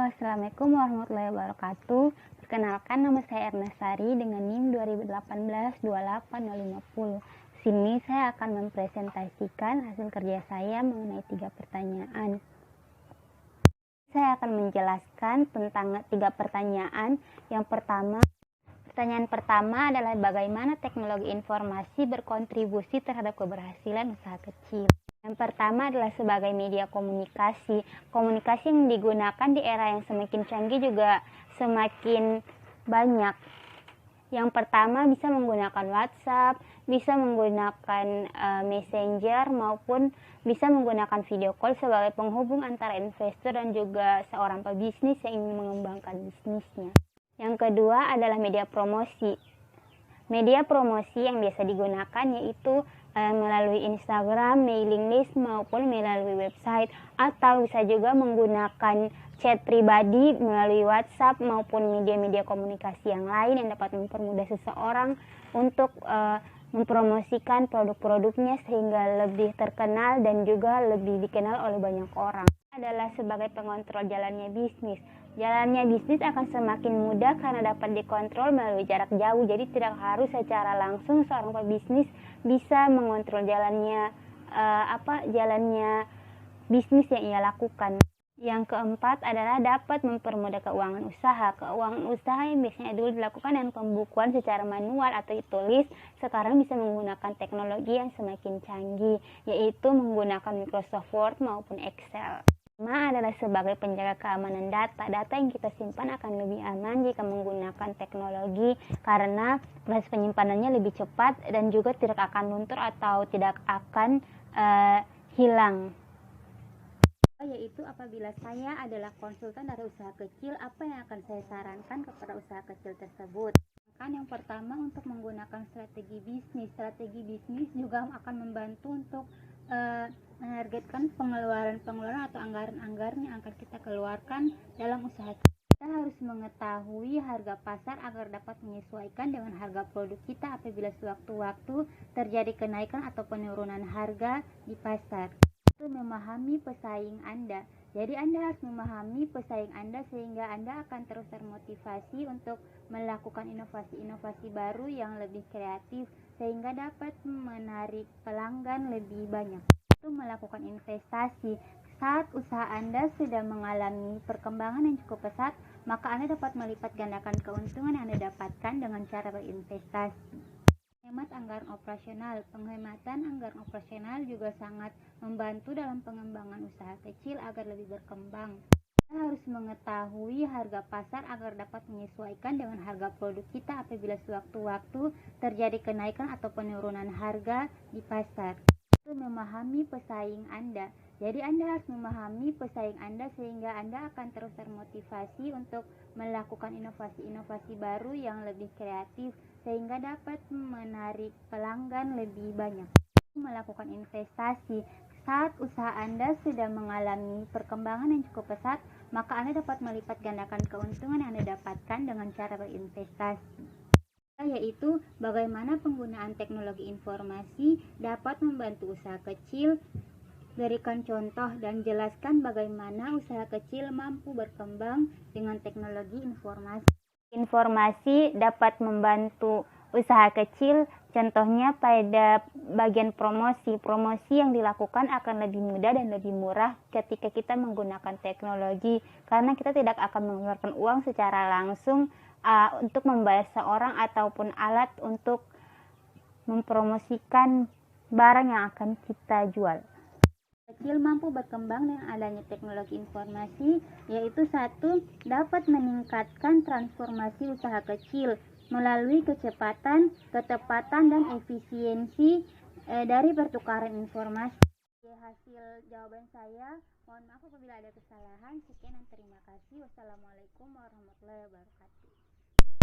Assalamualaikum warahmatullahi wabarakatuh. Perkenalkan, nama saya Ernestari dengan NIM 2018-28050. Sini saya akan mempresentasikan hasil kerja saya mengenai 3 pertanyaan. Saya akan menjelaskan tentang 3 pertanyaan. Pertanyaan pertama adalah bagaimana teknologi informasi berkontribusi terhadap keberhasilan usaha kecil. Yang pertama adalah sebagai media komunikasi. Komunikasi yang digunakan di era yang semakin canggih juga semakin banyak. Yang pertama bisa menggunakan WhatsApp, bisa menggunakan Messenger, maupun bisa menggunakan video call sebagai penghubung antara investor dan juga seorang pebisnis yang ingin mengembangkan bisnisnya. Yang kedua adalah media promosi. Media promosi yang biasa digunakan yaitu melalui Instagram, mailing list, maupun melalui website, atau bisa juga menggunakan chat pribadi melalui WhatsApp maupun media-media komunikasi yang lain yang dapat mempermudah seseorang untuk mempromosikan produk-produknya sehingga lebih terkenal dan juga lebih dikenal oleh banyak orang. Adalah sebagai pengontrol jalannya bisnis. Jalannya bisnis akan semakin mudah karena dapat dikontrol melalui jarak jauh. Jadi tidak harus secara langsung seorang pebisnis bisa mengontrol jalannya bisnis yang ia lakukan. Yang keempat adalah dapat mempermudah keuangan usaha. Keuangan usaha yang biasanya dulu dilakukan dengan pembukuan secara manual atau ditulis, sekarang bisa menggunakan teknologi yang semakin canggih, yaitu menggunakan Microsoft Word maupun Excel. Pertama adalah sebagai penjaga keamanan data. Data yang kita simpan akan lebih aman jika menggunakan teknologi karena proses penyimpanannya lebih cepat dan juga tidak akan luntur atau tidak akan hilang. Yaitu apabila saya adalah konsultan dari usaha kecil, apa yang akan saya sarankan kepada usaha kecil tersebut? Yang pertama, untuk menggunakan strategi bisnis. Strategi bisnis juga akan membantu untuk menargetkan pengeluaran atau anggaran-anggaran yang akan kita keluarkan dalam usaha. Kita harus mengetahui harga pasar agar dapat menyesuaikan dengan harga produk kita apabila sewaktu-waktu terjadi kenaikan atau penurunan harga di pasar. Itu memahami pesaing Anda. Jadi Anda harus memahami pesaing Anda sehingga Anda akan terus termotivasi untuk melakukan inovasi-inovasi baru yang lebih kreatif sehingga dapat menarik pelanggan lebih banyak. Itu melakukan investasi. Saat usaha Anda sudah mengalami perkembangan yang cukup pesat, maka Anda dapat melipat gandakan keuntungan yang Anda dapatkan dengan cara berinvestasi. Hemat anggaran operasional. Penghematan anggaran operasional juga sangat membantu dalam pengembangan usaha kecil agar lebih berkembang. Kita harus mengetahui harga pasar agar dapat menyesuaikan dengan harga produk kita apabila sewaktu-waktu terjadi kenaikan atau penurunan harga di pasar. Itu memahami pesaing Anda. Jadi Anda harus memahami pesaing Anda sehingga Anda akan terus termotivasi untuk melakukan inovasi-inovasi baru yang lebih kreatif sehingga dapat menarik pelanggan lebih banyak. Melakukan investasi. Saat usaha Anda sudah mengalami perkembangan yang cukup pesat, maka Anda dapat melipat gandakan keuntungan yang Anda dapatkan dengan cara berinvestasi. Yaitu bagaimana penggunaan teknologi informasi dapat membantu usaha kecil. Berikan contoh dan jelaskan bagaimana usaha kecil mampu berkembang dengan teknologi informasi. Informasi dapat membantu usaha kecil, contohnya pada bagian promosi. Promosi yang dilakukan akan lebih mudah dan lebih murah ketika kita menggunakan teknologi karena kita tidak akan mengeluarkan uang secara langsung untuk membayar seorang ataupun alat untuk mempromosikan barang yang akan kita jual. Kecil mampu berkembang dengan adanya teknologi informasi, yaitu 1. Dapat meningkatkan transformasi usaha kecil melalui kecepatan, ketepatan, dan efisiensi dari pertukaran informasi. Hasil jawaban saya, mohon maaf apabila ada kesalahan. Sekian dan terima kasih. Wassalamualaikum warahmatullahi wabarakatuh.